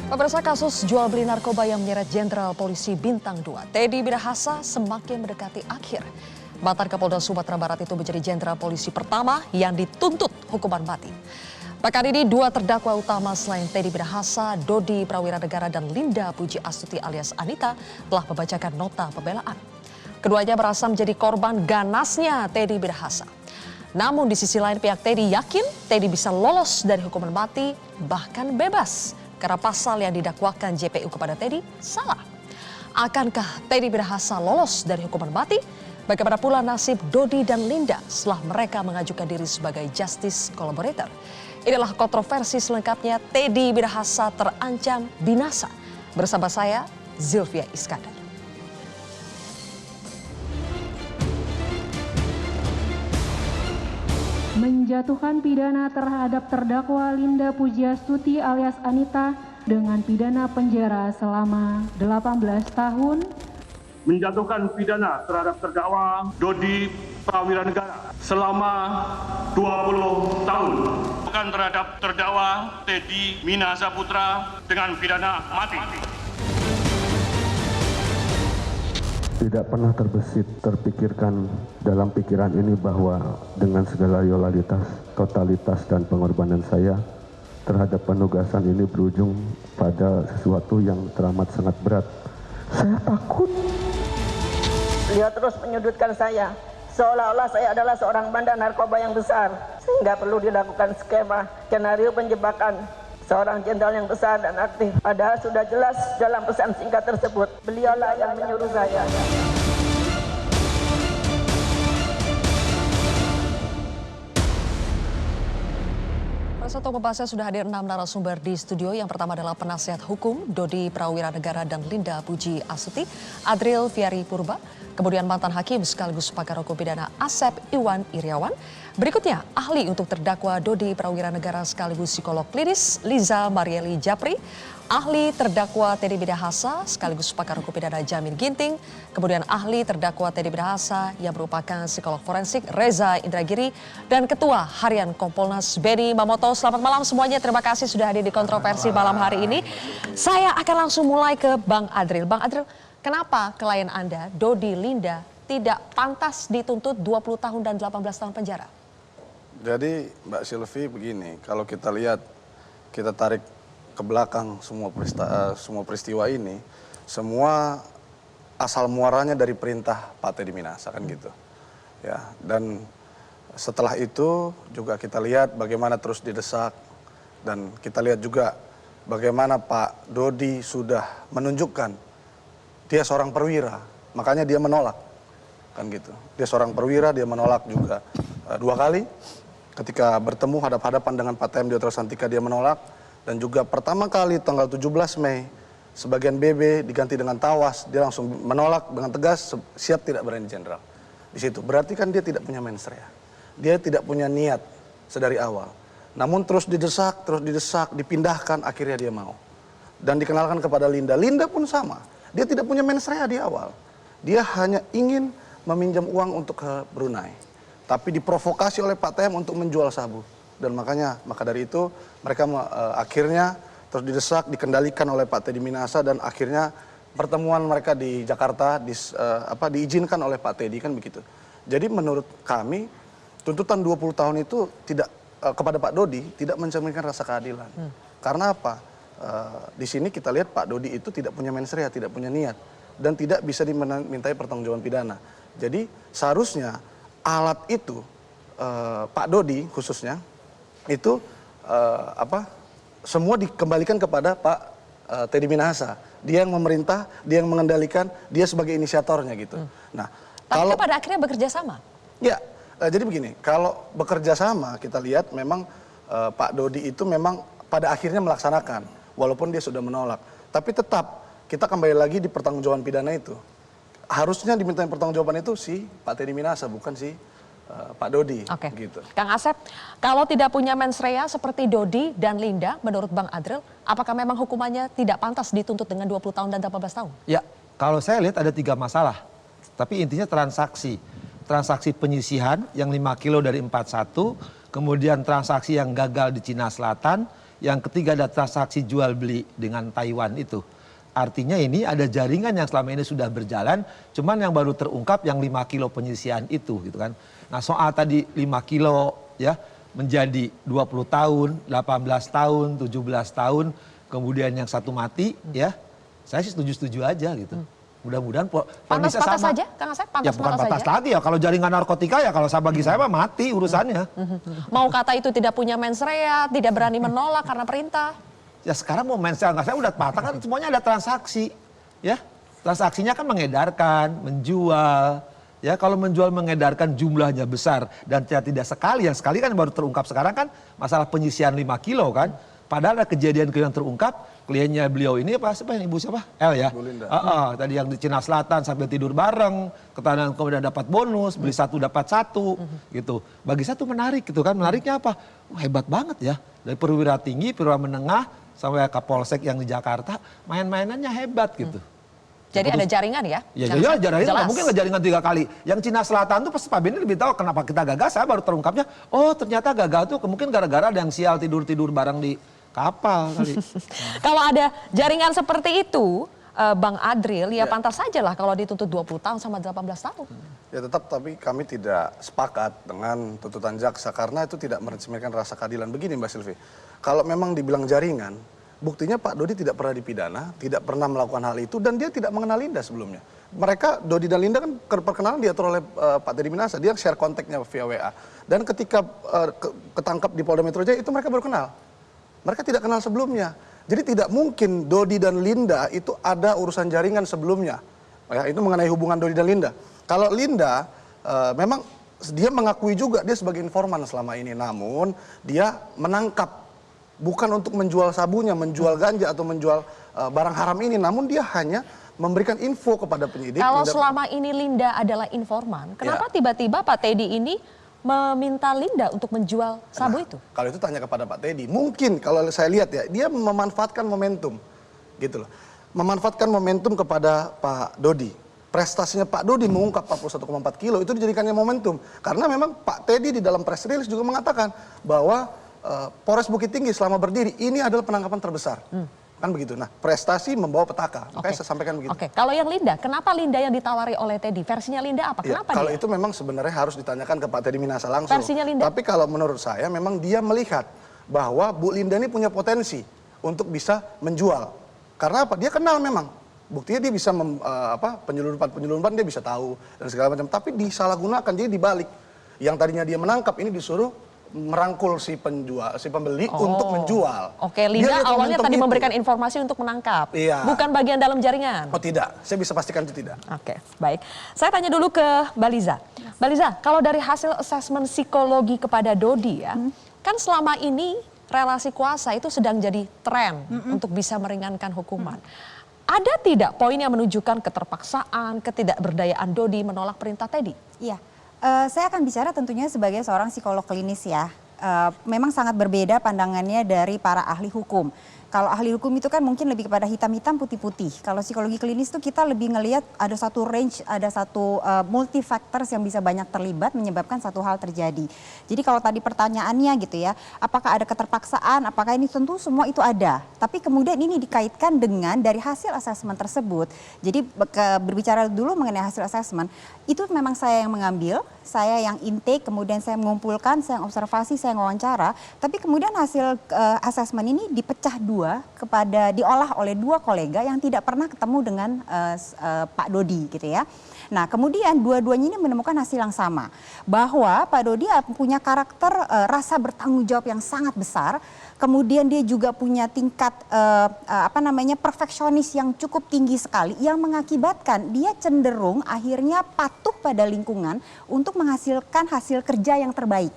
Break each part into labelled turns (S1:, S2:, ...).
S1: Pemirsa, kasus jual beli narkoba yang menyeret Jenderal Polisi Bintang 2, Teddy Minahasa semakin mendekati akhir. Mantan Kapolda Sumatera Barat itu menjadi Jenderal Polisi pertama yang dituntut hukuman mati. Pekan ini dua terdakwa utama selain Teddy Minahasa, Dodi Prawiranegara dan Linda Puji Astuti alias Anita telah membacakan nota pembelaan. Keduanya merasa menjadi korban ganasnya Teddy Minahasa. Namun di sisi lain pihak Teddy yakin Teddy bisa lolos dari hukuman mati bahkan bebas. Karena pasal yang didakwakan JPU kepada Teddy salah. Akankah Teddy Minahasa lolos dari hukuman mati? Bagaimana pula nasib Dodi dan Linda setelah mereka mengajukan diri sebagai justice collaborator? Inilah kontroversi selengkapnya. Teddy Minahasa terancam binasa. Bersama saya, Zilvia Iskandar.
S2: Menjatuhkan pidana terhadap terdakwa Linda Pujiastuti alias Anita dengan pidana penjara selama 18 tahun.
S3: Menjatuhkan pidana terhadap terdakwa Dodi Prawiranegara selama 20 tahun. Bukan terhadap terdakwa Teddy Minahasa Putra dengan pidana mati.
S4: Tidak pernah terpikirkan dalam pikiran ini bahwa dengan segala loyalitas, totalitas, dan pengorbanan saya terhadap penugasan ini berujung pada sesuatu yang teramat sangat berat. Saya takut.
S5: Beliau terus menyudutkan saya, seolah-olah saya adalah seorang bandar narkoba yang besar, sehingga perlu dilakukan skema, skenario penjebakan seorang jenderal yang besar dan aktif. Padahal sudah jelas dalam pesan singkat tersebut, beliaulah yang menyuruh saya.
S1: Satu pembahasnya sudah hadir 6 narasumber di studio. Yang pertama adalah penasihat hukum Dodi Prawiranegara dan Linda Puji Astuti, Adril Fiari Purba. Kemudian mantan hakim sekaligus pakar hukum pidana Asep Iwan Iriawan. Berikutnya ahli untuk terdakwa Dodi Prawiranegara sekaligus psikolog klinis Liza Marieli Japri. Ahli terdakwa Teddy Minahasa sekaligus pakar hukum pidana Jamin Ginting. Kemudian ahli terdakwa Teddy Minahasa yang merupakan psikolog forensik Reza Indragiri. Dan Ketua Harian Kompolnas Benny Mamoto. Selamat malam semuanya, terima kasih sudah hadir di kontroversi malam hari ini. Saya akan langsung mulai ke Bang Adril. Bang Adril, kenapa klien Anda, Dodi Linda, tidak pantas dituntut 20 tahun dan 18 tahun penjara?
S6: Jadi Mbak Silvi begini, kalau kita lihat, kita tarik ke belakang semua peristiwa ini, semua asal muaranya dari perintah Pak Teddy Minahasa kan gitu. Ya, dan setelah itu juga kita lihat bagaimana terus didesak dan kita lihat juga bagaimana Pak Dodi sudah menunjukkan dia seorang perwira, makanya dia menolak. Kan gitu. Dia seorang perwira, dia menolak juga 2 kali. Ketika bertemu hadap-hadapan dengan Pak TM di Hotel Santika dia menolak. Dan juga pertama kali tanggal 17 Mei, sebagian BB diganti dengan Tawas, dia langsung menolak dengan tegas, siap tidak berani jenderal. Di situ, berarti kan dia tidak punya mens rea. Dia tidak punya niat sedari awal. Namun terus didesak, dipindahkan, akhirnya dia mau. Dan dikenalkan kepada Linda. Linda pun sama, dia tidak punya mens rea di awal. Dia hanya ingin meminjam uang untuk ke Brunei. Tapi diprovokasi oleh Pak TM untuk menjual sabu. Dan maka dari itu mereka akhirnya terus didesak, dikendalikan oleh Pak Teddy Minahasa dan akhirnya pertemuan mereka di Jakarta diizinkan oleh Pak Teddy kan begitu. Jadi menurut kami tuntutan 20 tahun itu tidak kepada Pak Dodi tidak mencerminkan rasa keadilan. Karena apa? Di sini kita lihat Pak Dodi itu tidak punya mens rea, tidak punya niat dan tidak bisa dimintai pertanggungjawaban pidana. Jadi seharusnya alat itu Pak Dodi khususnya itu semua dikembalikan kepada Pak Teddy Minahasa. Dia yang memerintah, dia yang mengendalikan, dia sebagai inisiatornya gitu. Nah,
S1: tapi pada akhirnya bekerja sama.
S6: Ya, jadi begini, kalau bekerja sama kita lihat memang Pak Dodi itu memang pada akhirnya melaksanakan walaupun dia sudah menolak. Tapi tetap kita kembali lagi di pertanggungjawaban pidana itu. Harusnya dimintain pertanggungjawaban itu si Pak Teddy Minahasa bukan si Pak Dodi.
S1: Oke.
S6: Gitu.
S1: Kang Asep, kalau tidak punya mens rea seperti Dodi dan Linda, menurut Bang Adril, apakah memang hukumannya tidak pantas dituntut dengan 20 tahun dan 18 tahun?
S7: Ya, kalau saya lihat ada 3 masalah. Tapi intinya transaksi. Transaksi penyisihan yang 5 kilo dari 41, kemudian transaksi yang gagal di Cina Selatan, yang ketiga ada transaksi jual beli dengan Taiwan itu. Artinya ini ada jaringan yang selama ini sudah berjalan, cuman yang baru terungkap yang 5 kilo penyisian itu gitu kan. Nah soal tadi 5 kilo ya menjadi 20 tahun, 18 tahun, 17 tahun, kemudian yang satu mati ya, saya sih setuju-setuju aja gitu. Mudah-mudahan
S1: pantas saja, Kang Asep,
S7: ya bukan pantas
S1: saja.
S7: lagi ya, kalau jaringan narkotika ya kalau bagi saya mah mati urusannya.
S1: Mau kata itu tidak punya mens rea, tidak berani menolak karena perintah.
S7: Ya sekarang mau saya udah patah kan semuanya ada transaksi. Ya, transaksinya kan mengedarkan, menjual. Ya, kalau menjual mengedarkan jumlahnya besar dan tidak sekali, yang sekali kan baru terungkap sekarang kan masalah penyisian 5 kilo kan. Padahal ada kejadian yang terungkap, kliennya beliau ini ibu siapa? El ya?
S6: Bu Linda.
S7: Tadi yang di Cina Selatan sambil tidur bareng, ketahanan kemudian dapat bonus, beli satu dapat satu gitu. Bagi saya tuh menarik gitu kan, menariknya apa? Hebat banget ya, dari perwira tinggi, perwira menengah, sampai Kapolsek yang di Jakarta, main-mainannya hebat gitu.
S1: Jadi ada jaringan ya?
S7: Iya, jaringan nggak mungkin jaringan 3 kali. Yang Cina Selatan tuh pasti Pak Benny lebih tahu kenapa kita gagal, saya baru terungkapnya, oh ternyata gagal tuh mungkin gara-gara ada yang sial tidur-tidur bareng di kapal kali.
S1: Kalau ada jaringan seperti itu, Bang Adril, ya pantas saja lah kalau dituntut 20 tahun sama 18 tahun.
S6: Ya tetap, tapi kami tidak sepakat dengan tuntutan jaksa karena itu tidak meresmikan rasa keadilan. Begini Mbak Silvi, kalau memang dibilang jaringan, buktinya Pak Dodi tidak pernah dipidana, tidak pernah melakukan hal itu, dan dia tidak mengenal Linda sebelumnya. Mereka, Dodi dan Linda kan perkenalan diatur oleh Pak Teddy Minasa, dia share kontaknya via WA. Dan ketika ketangkap di Polda Metro Jaya, itu mereka baru kenal. Mereka tidak kenal sebelumnya. Jadi tidak mungkin Dodi dan Linda itu ada urusan jaringan sebelumnya. Ya, itu mengenai hubungan Dodi dan Linda. Kalau Linda memang dia mengakui juga dia sebagai informan selama ini, namun dia menangkap bukan untuk menjual sabunya, menjual ganja atau menjual barang haram ini, namun dia hanya memberikan info kepada penyidik.
S1: Kalau selama ini Linda adalah informan, kenapa tiba-tiba Pak Teddy ini meminta Linda untuk menjual sabu itu?
S6: Kalau itu tanya kepada Pak Teddy. Mungkin kalau saya lihat ya, dia memanfaatkan momentum, gitu loh. Memanfaatkan momentum kepada Pak Dodi. Prestasinya Pak Dodi mengungkap 41,4 kilo itu dijadikannya momentum. Karena memang Pak Teddy di dalam press release juga mengatakan bahwa Polres Bukit Tinggi selama berdiri ini adalah penangkapan terbesar. Kan begitu. Nah, prestasi membawa petaka. Makanya saya sampaikan begitu.
S1: Oke, kalau yang Linda, kenapa Linda yang ditawari oleh Teddy? Versinya Linda apa?
S6: Ya,
S1: Kenapa
S6: kalau
S1: dia?
S6: itu memang sebenarnya harus ditanyakan ke Pak Teddy Minasa langsung.
S1: Versinya Linda?
S6: Tapi kalau menurut saya memang dia melihat bahwa Bu Linda ini punya potensi untuk bisa menjual. Karena apa? Dia kenal memang. Buktinya dia bisa penyelundupan dia bisa tahu dan segala macam. Tapi disalahgunakan, jadi dibalik. Yang tadinya dia menangkap ini disuruh merangkul si pembeli untuk menjual.
S1: Oke, Linda awalnya tadi
S6: itu
S1: memberikan informasi untuk menangkap.
S6: Iya.
S1: Bukan bagian dalam jaringan.
S6: Oh tidak, saya bisa pastikan itu tidak.
S1: Oke, baik. Saya tanya dulu ke Mbak Liza. Mbak Liza, kalau dari hasil asesmen psikologi kepada Dodi ya, kan selama ini relasi kuasa itu sedang jadi tren untuk bisa meringankan hukuman. Ada tidak poin yang menunjukkan keterpaksaan, ketidakberdayaan Dodi menolak perintah Teddy?
S8: Iya, saya akan bicara tentunya sebagai seorang psikolog klinis ya. Memang sangat berbeda pandangannya dari para ahli hukum. Kalau ahli hukum itu kan mungkin lebih kepada hitam-hitam, putih-putih. Kalau psikologi klinis itu kita lebih ngelihat ada satu range, ada satu multi factors yang bisa banyak terlibat menyebabkan satu hal terjadi. Jadi kalau tadi pertanyaannya gitu ya, apakah ada keterpaksaan, apakah ini tentu semua itu ada. Tapi kemudian ini dikaitkan dengan dari hasil asesmen tersebut. Jadi berbicara dulu mengenai hasil asesmen, itu memang saya yang mengambil, saya yang intake, kemudian saya mengumpulkan, saya observasi, saya wawancara. Tapi kemudian hasil asesmen ini dipecah diolah oleh 2 kolega yang tidak pernah ketemu dengan Pak Dodi gitu ya. Nah kemudian dua-duanya ini menemukan hasil yang sama. Bahwa Pak Dodi punya karakter rasa bertanggung jawab yang sangat besar. Kemudian dia juga punya tingkat perfeksionis yang cukup tinggi sekali. Yang mengakibatkan dia cenderung akhirnya patuh pada lingkungan untuk menghasilkan hasil kerja yang terbaik.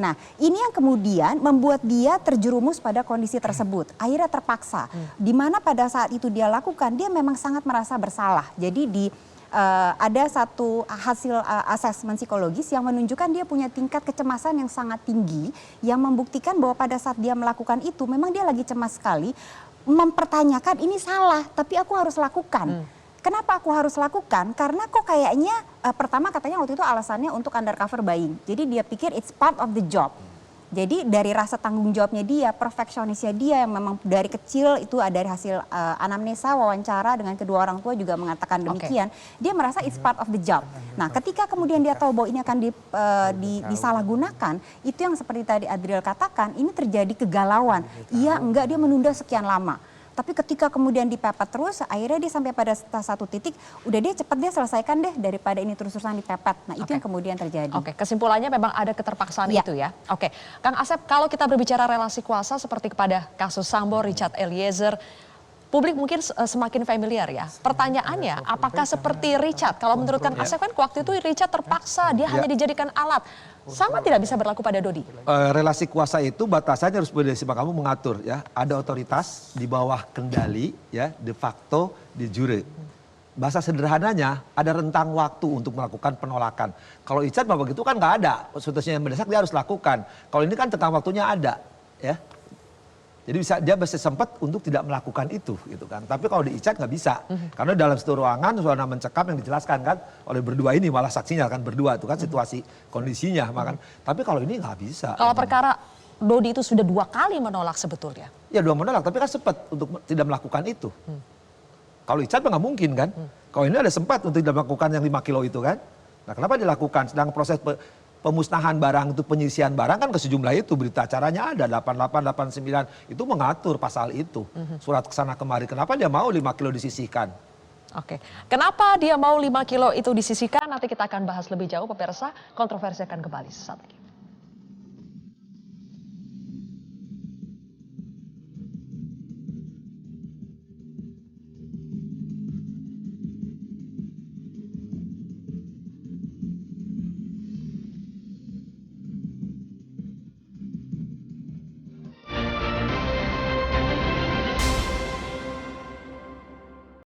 S8: Nah ini yang kemudian membuat dia terjerumus pada kondisi tersebut. Akhirnya terpaksa. Dimana pada saat itu dia lakukan, dia memang sangat merasa bersalah. Jadi ada satu hasil asesmen psikologis yang menunjukkan dia punya tingkat kecemasan yang sangat tinggi. Yang membuktikan bahwa pada saat dia melakukan itu memang dia lagi cemas sekali. Mempertanyakan ini salah tapi aku harus lakukan. Kenapa aku harus lakukan? Karena kok kayaknya pertama katanya waktu itu alasannya untuk undercover buying. Jadi dia pikir it's part of the job. Jadi dari rasa tanggung jawabnya dia, perfeksionisnya dia yang memang dari kecil itu ada dari hasil anamnesa, wawancara dengan kedua orang tua juga mengatakan demikian. Dia merasa it's part of the job. Nah ketika kemudian dia tahu bahwa ini akan disalahgunakan, itu yang seperti tadi Adriel katakan, ini terjadi kegalauan. Iya enggak, dia menunda sekian lama. Tapi ketika kemudian dipepet terus, akhirnya dia sampai pada satu titik, udah deh cepet deh selesaikan deh daripada ini terus-terusan dipepet. Nah itu yang kemudian terjadi.
S1: Oke, kesimpulannya memang ada keterpaksaan itu ya. Oke, Kang Asep, kalau kita berbicara relasi kuasa seperti kepada kasus Sambo, Richard Eliezer, publik mungkin semakin familiar ya. Pertanyaannya, apakah seperti Richard? Kalau menurut Kang Asep kan waktu itu Richard terpaksa, dia hanya dijadikan alat. Sama tidak bisa berlaku pada Dodi?
S7: Relasi kuasa itu batasannya harus berdasarkan kamu mengatur ya. Ada otoritas di bawah kendali ya, de facto, de jure. Bahasa sederhananya ada rentang waktu untuk melakukan penolakan. Kalau Richard begitu kan nggak ada. Statusnya yang mendesak dia harus lakukan. Kalau ini kan rentang waktunya ada ya. Jadi dia bisa sempat untuk tidak melakukan itu gitu kan. Tapi kalau di Icat nggak bisa. Karena dalam satu ruangan suasana mencekam yang dijelaskan kan oleh berdua ini, malah saksinya kan berdua itu kan situasi kondisinya makan. Tapi kalau ini nggak bisa.
S1: Kalau perkara Dodi itu sudah 2 kali menolak sebetulnya.
S7: Ya 2 menolak, tapi kan sempat untuk tidak melakukan itu. Kalau Icat nggak mungkin kan. Kalau ini ada sempat untuk tidak melakukan yang 5 kilo itu kan. Nah kenapa dilakukan? Sedang proses pemusnahan barang itu, penyisian barang kan ke sejumlah itu, berita acaranya ada 88, 89 itu mengatur pasal itu. Surat kesana kemari, kenapa dia mau 5 kilo disisihkan?
S1: Oke, kenapa dia mau 5 kilo itu disisihkan? Nanti kita akan bahas lebih jauh pemirsa, kontroversi akan kembali sesaat lagi.